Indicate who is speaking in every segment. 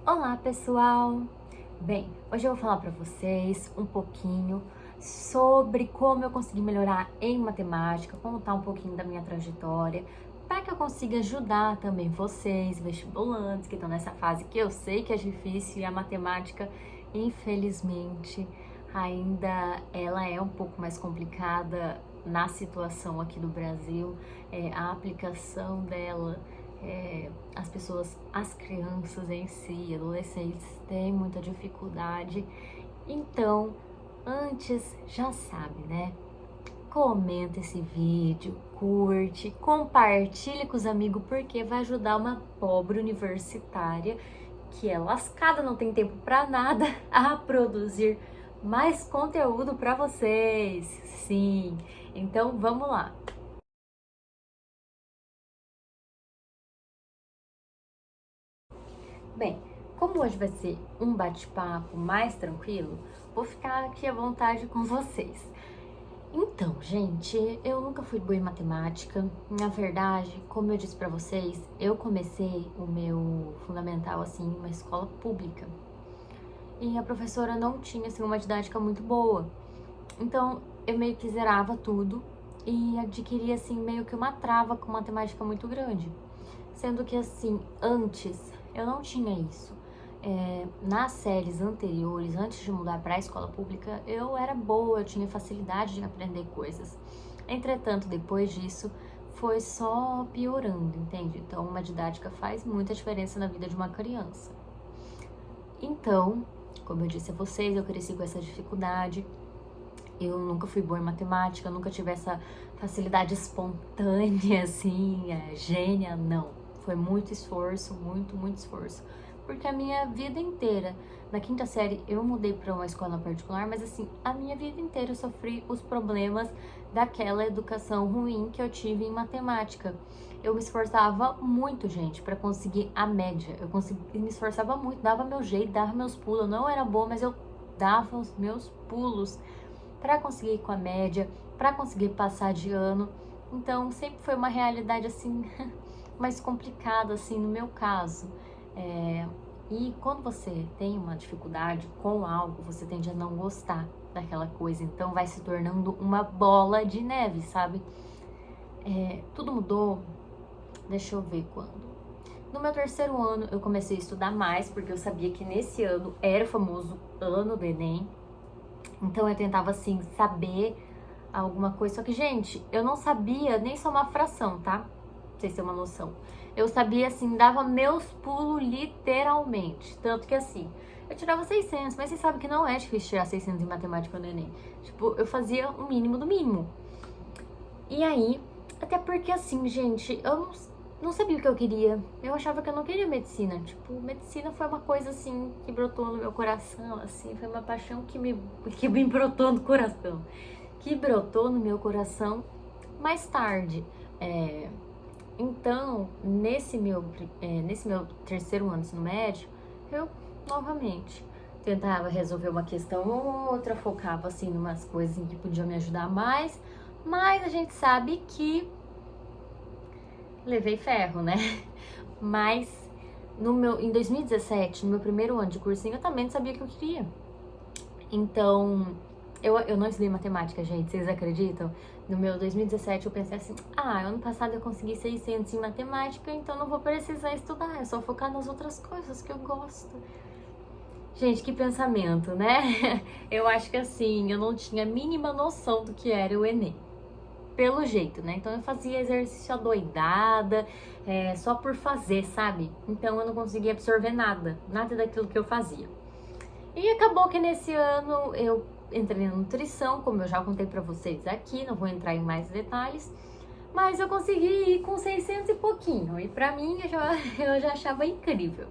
Speaker 1: Olá, pessoal! Bem, hoje eu vou falar para vocês um pouquinho sobre como eu consegui melhorar em matemática, contar um pouquinho da minha trajetória, para que eu consiga ajudar também vocês, vestibulantes, que estão nessa fase que eu sei que é difícil e a matemática, infelizmente, ainda ela é um pouco mais complicada na situação aqui do Brasil, a aplicação dela as pessoas, as crianças em si, adolescentes, têm muita dificuldade. Então, antes, já sabe, né? Comenta esse vídeo, curte, compartilhe com os amigos, porque vai ajudar uma pobre universitária que é lascada, não tem tempo para nada, a produzir mais conteúdo para vocês. Sim, então vamos lá. Bem, como hoje vai ser um bate-papo mais tranquilo, vou ficar aqui à vontade com vocês. Então, gente, eu nunca fui boa em matemática. Na verdade, como eu disse pra vocês, eu comecei o meu fundamental assim em uma escola pública. E a professora não tinha assim uma didática muito boa. Então, eu meio que zerava tudo e adquiria assim meio que uma trava com matemática muito grande. Sendo que assim, antes eu não tinha isso. Nas séries anteriores, antes de mudar para a escola pública, eu era boa, eu tinha facilidade de aprender coisas. Entretanto, depois disso, foi só piorando, entende? Então, uma didática faz muita diferença na vida de uma criança. Então, como eu disse a vocês, eu cresci com essa dificuldade. Eu nunca fui boa em matemática, nunca tive essa facilidade espontânea, assim, gênia, não. Foi muito esforço, muito esforço. Porque a minha vida inteira, na quinta série, eu mudei para uma escola particular, mas assim, a minha vida inteira eu sofri os problemas daquela educação ruim que eu tive em matemática. Eu me esforçava muito, gente, para conseguir a média. Me esforçava muito, dava meu jeito, dava meus pulos. Eu não era boa, mas eu dava os meus pulos para conseguir ir com a média, para conseguir passar de ano. Então, sempre foi uma realidade assim mais complicada assim no meu caso. E quando você tem uma dificuldade com algo, você tende a não gostar daquela coisa. Então, vai se tornando uma bola de neve, sabe? Tudo mudou. Deixa eu ver quando. No meu terceiro ano, eu comecei a estudar mais, porque eu sabia que nesse ano era o famoso ano do Enem. Então eu tentava assim saber alguma coisa. Só que, gente, eu não sabia nem somar fração, tá? Pra vocês terem uma noção. Eu sabia assim, dava meus pulos literalmente. Tanto que assim, eu tirava 600, mas vocês sabem que não é difícil tirar 600 em matemática no Enem. Tipo, eu fazia o mínimo do mínimo. E aí, até porque assim, gente, eu não sabia o que eu queria. Eu achava que eu não queria medicina. Tipo, medicina foi uma coisa assim que brotou no meu coração, assim, foi uma paixão que me brotou no coração. Que brotou no meu coração mais tarde. Então, nesse meu terceiro ano de ensino médio, eu novamente tentava resolver uma questão ou outra, focava assim em umas coisas em que podiam me ajudar mais, mas a gente sabe que levei ferro, né? Mas em 2017, no meu primeiro ano de cursinho, eu também não sabia o que eu queria. Então, eu não estudei matemática, gente, vocês acreditam? No meu 2017 eu pensei assim, ano passado eu consegui 600 em matemática, então não vou precisar estudar, é só focar nas outras coisas que eu gosto. Gente, que pensamento, né? Eu acho que assim, eu não tinha a mínima noção do que era o Enem. Pelo jeito, né? Então eu fazia exercício adoidada, só por fazer, sabe? Então eu não conseguia absorver nada daquilo que eu fazia. E acabou que nesse ano eu entrei na nutrição, como eu já contei pra vocês aqui, não vou entrar em mais detalhes, mas eu consegui ir com 600 e pouquinho, e pra mim eu já achava incrível.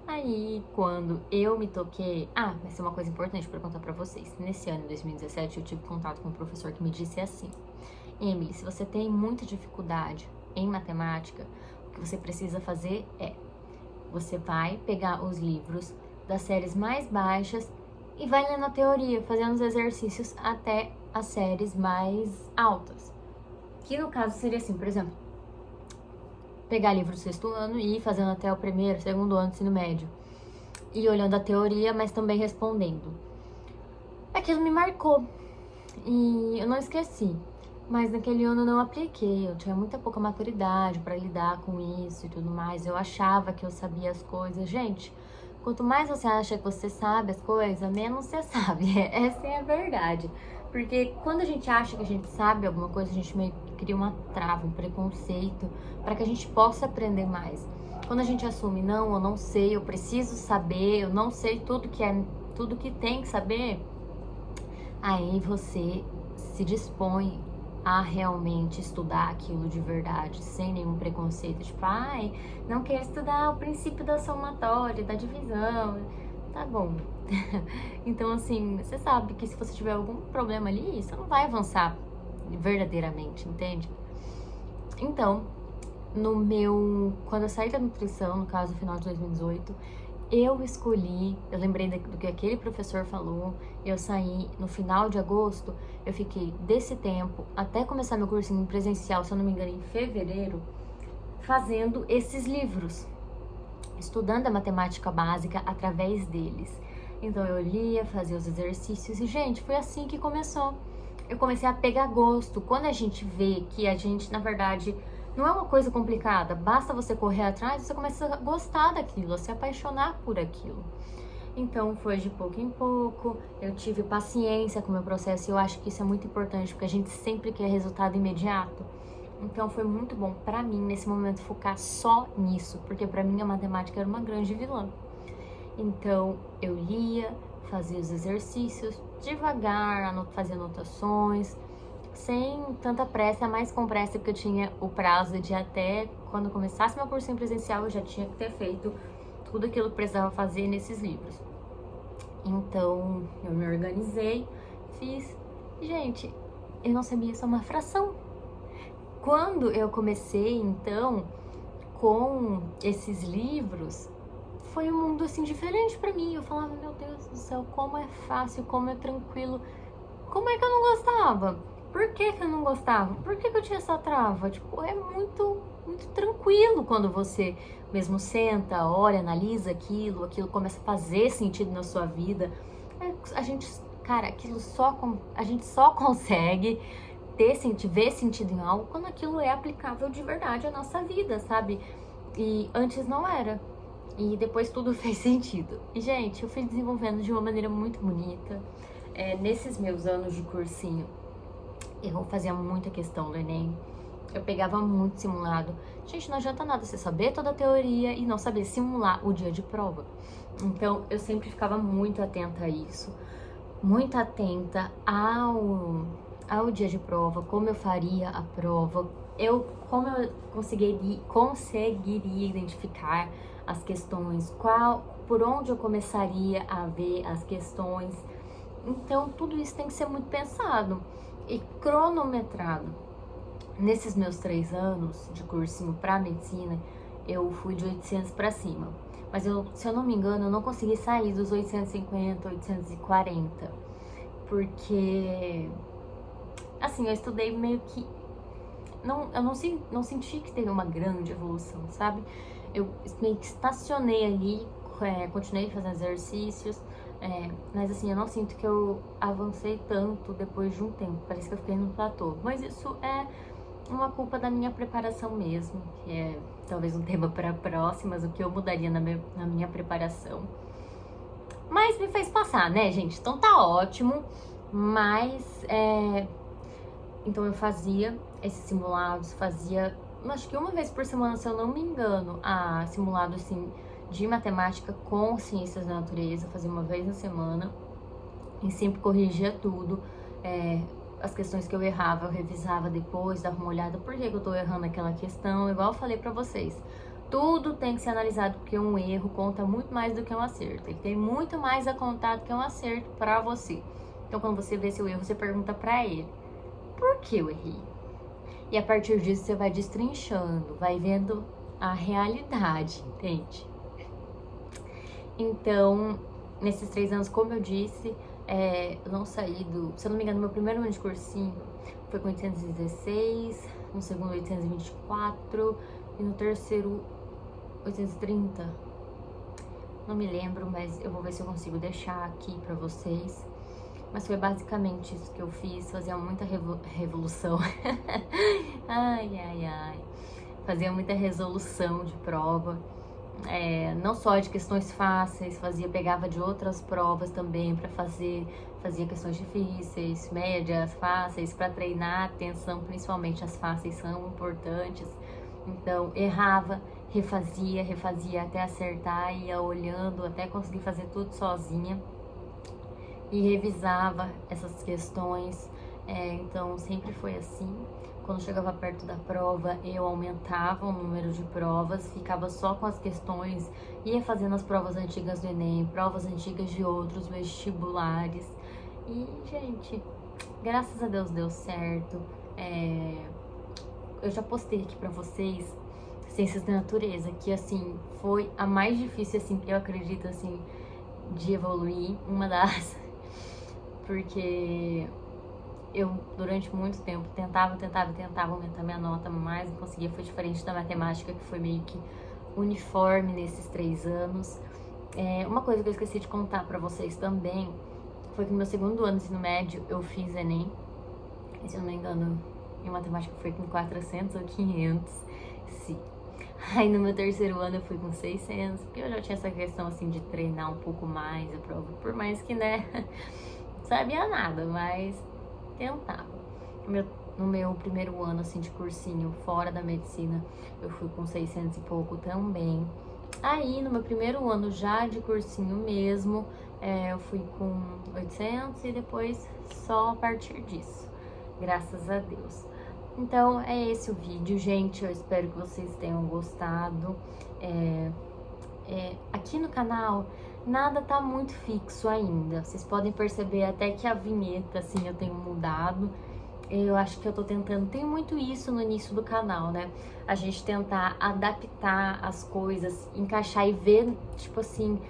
Speaker 1: Aí, quando eu me toquei... vai ser uma coisa importante pra contar pra vocês. Nesse ano, em 2017, eu tive contato com um professor que me disse assim: Emily, se você tem muita dificuldade em matemática, o que você precisa fazer você vai pegar os livros das séries mais baixas e vai lendo a teoria, fazendo os exercícios até as séries mais altas. Que no caso seria assim, por exemplo, pegar livro do sexto ano e ir fazendo até o primeiro, segundo ano do ensino médio. E olhando a teoria, mas também respondendo. Aquilo me marcou e eu não esqueci. Mas naquele ano eu não apliquei, eu tinha muita pouca maturidade para lidar com isso e tudo mais. Eu achava que eu sabia as coisas. Gente, quanto mais você acha que você sabe as coisas, menos você sabe. Essa é a verdade. Porque quando a gente acha que a gente sabe alguma coisa, a gente meio que cria uma trava, um preconceito, para que a gente possa aprender mais. Quando a gente assume, não, eu não sei, eu preciso saber, eu não sei tudo que tem que saber, aí você se dispõe a realmente estudar aquilo de verdade, sem nenhum preconceito, tipo, ai, não quero estudar o princípio da somatória, da divisão, tá bom. Então, assim, você sabe que se você tiver algum problema ali, você não vai avançar verdadeiramente, entende? Então, quando eu saí da nutrição, no caso, no final de 2018, eu lembrei do que aquele professor falou, eu saí no final de agosto, eu fiquei desse tempo até começar meu cursinho presencial, se eu não me engano, em fevereiro, fazendo esses livros, estudando a matemática básica através deles. Então eu lia, fazia os exercícios e, gente, foi assim que começou. Eu comecei a pegar gosto. Quando a gente vê que a gente, na verdade, não é uma coisa complicada, basta você correr atrás, você começa a gostar daquilo, a se apaixonar por aquilo. Então foi de pouco em pouco, eu tive paciência com o meu processo e eu acho que isso é muito importante, porque a gente sempre quer resultado imediato. Então foi muito bom pra mim, nesse momento, focar só nisso, porque pra mim a matemática era uma grande vilã. Então eu lia, fazia os exercícios devagar, fazia anotações, sem tanta pressa, mais com pressa, porque eu tinha o prazo de até quando começasse meu cursinho presencial, eu já tinha que ter feito tudo aquilo que precisava fazer nesses livros. Então, eu me organizei, fiz. Gente, eu não sabia só uma fração. Quando eu comecei, então, com esses livros, foi um mundo, assim, diferente pra mim. Eu falava, meu Deus do céu, como é fácil, como é tranquilo. Como é que eu não gostava? Por que eu não gostava? Por que eu tinha essa trava? Tipo, é muito tranquilo quando você mesmo senta, olha, analisa aquilo começa a fazer sentido na sua vida. A gente, cara, a gente só consegue ver sentido em algo quando aquilo é aplicável de verdade à nossa vida, sabe? E antes não era. E depois tudo fez sentido. E, gente, eu fui desenvolvendo de uma maneira muito bonita. Nesses meus anos de cursinho, eu fazia muita questão do Enem. Eu pegava muito simulado. Gente, não adianta nada você saber toda a teoria e não saber simular o dia de prova. Então, eu sempre ficava muito atenta a isso. Muito atenta ao dia de prova, como eu faria a prova, como eu conseguiria identificar as questões, por onde eu começaria a ver as questões. Então, tudo isso tem que ser muito pensado e cronometrado. Nesses meus 3 anos de cursinho para medicina, eu fui de 800 para cima. Mas se eu não me engano, eu não consegui sair dos 850, 840. Porque, assim, eu estudei meio que... eu não senti que teve uma grande evolução, sabe? Eu meio que estacionei ali, continuei fazendo exercícios, mas assim, eu não sinto que eu avancei tanto depois de um tempo. Parece que eu fiquei no platô. Mas isso é uma culpa da minha preparação mesmo, que é talvez um tema para próximas, o que eu mudaria na minha preparação. Mas me fez passar, né, gente? Então tá ótimo. Mas, então eu fazia esses simulados, acho que uma vez por semana, se eu não me engano, simulado, assim, de matemática com ciências da natureza, fazia uma vez na semana, e sempre corrigia tudo. As questões que eu errava, eu revisava depois, dava uma olhada, por que eu tô errando aquela questão, igual eu falei pra vocês. Tudo tem que ser analisado, porque um erro conta muito mais do que um acerto. Ele tem muito mais a contar do que um acerto pra você. Então, quando você vê seu erro, você pergunta pra ele, por que eu errei? E a partir disso, você vai destrinchando, vai vendo a realidade, entende? Então, nesses 3 anos, como eu disse, eu não saí se eu não me engano, meu primeiro ano de cursinho foi com 816, no segundo 824, e no terceiro 830. Não me lembro, mas eu vou ver se eu consigo deixar aqui pra vocês. Mas foi basicamente isso que eu fiz, fazia muita revolução. Ai, ai, ai. Fazia muita resolução de prova. Não só de questões fáceis, pegava de outras provas também para fazer, fazia questões difíceis, médias, fáceis, para treinar a atenção, principalmente as fáceis são importantes. Então, errava, refazia até acertar, ia olhando até conseguir fazer tudo sozinha e revisava essas questões. Então, sempre foi assim. Quando chegava perto da prova, eu aumentava o número de provas, ficava só com as questões, ia fazendo as provas antigas do Enem, provas antigas de outros vestibulares. E, gente, graças a Deus deu certo. Eu já postei aqui pra vocês Ciências da Natureza, que, assim, foi a mais difícil, assim, eu acredito, assim, de evoluir. Uma das... Porque... eu, durante muito tempo, tentava aumentar minha nota, mas não conseguia. Foi diferente da matemática, que foi meio que uniforme nesses 3 anos. Uma coisa que eu esqueci de contar pra vocês também, foi que no meu segundo ano de ensino médio, eu fiz Enem. Se eu não me engano, em matemática foi com 400 ou 500, sim. Aí no meu terceiro ano eu fui com 600, porque eu já tinha essa questão, assim, de treinar um pouco mais a prova. Por mais que, né, sabia nada, mas... tentava. No meu primeiro ano, assim, de cursinho, fora da medicina, eu fui com 600 e pouco também. Aí, no meu primeiro ano já de cursinho mesmo, eu fui com 800 e depois só a partir disso. Graças a Deus. Então, é esse o vídeo, gente. Eu espero que vocês tenham gostado. Aqui no canal... nada tá muito fixo ainda. Vocês podem perceber até que a vinheta, assim, eu tenho mudado. Eu acho que eu tô tentando... tem muito isso no início do canal, né? A gente tentar adaptar as coisas, encaixar e ver, tipo assim...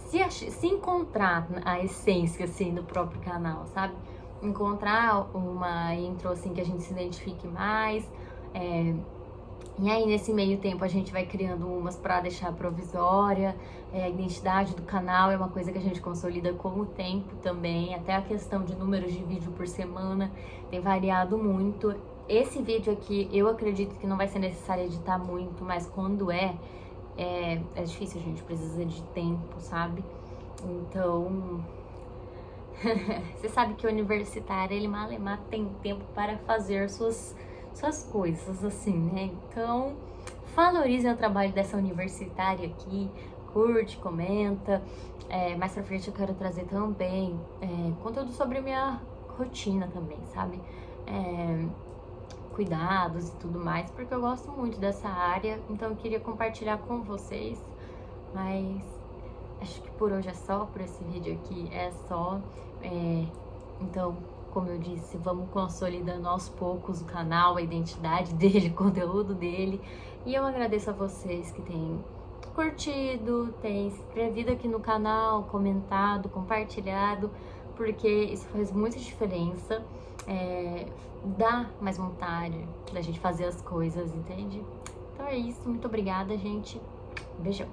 Speaker 1: se encontrar a essência, assim, do próprio canal, sabe? Encontrar uma intro, assim, que a gente se identifique mais. E aí, nesse meio tempo, a gente vai criando umas pra deixar provisória. A identidade do canal é uma coisa que a gente consolida com o tempo também. Até a questão de números de vídeo por semana tem variado muito. Esse vídeo aqui, eu acredito que não vai ser necessário editar muito, mas quando é difícil, a gente precisa de tempo, sabe? Então... você sabe que o universitário, ele malemar tem tempo para fazer suas coisas, assim, né? Então, valorizem o trabalho dessa universitária aqui, curte, comenta. Mais pra frente eu quero trazer também conteúdo sobre a minha rotina também, sabe? Cuidados e tudo mais, porque eu gosto muito dessa área, então eu queria compartilhar com vocês. Mas acho que por hoje é só, por esse vídeo aqui é só. Então, como eu disse, vamos consolidando aos poucos o canal, a identidade dele, o conteúdo dele. E eu agradeço a vocês que têm curtido, têm se inscrevido aqui no canal, comentado, compartilhado, porque isso faz muita diferença. Dá mais vontade da gente fazer as coisas, entende? Então é isso, muito obrigada, gente. Beijão.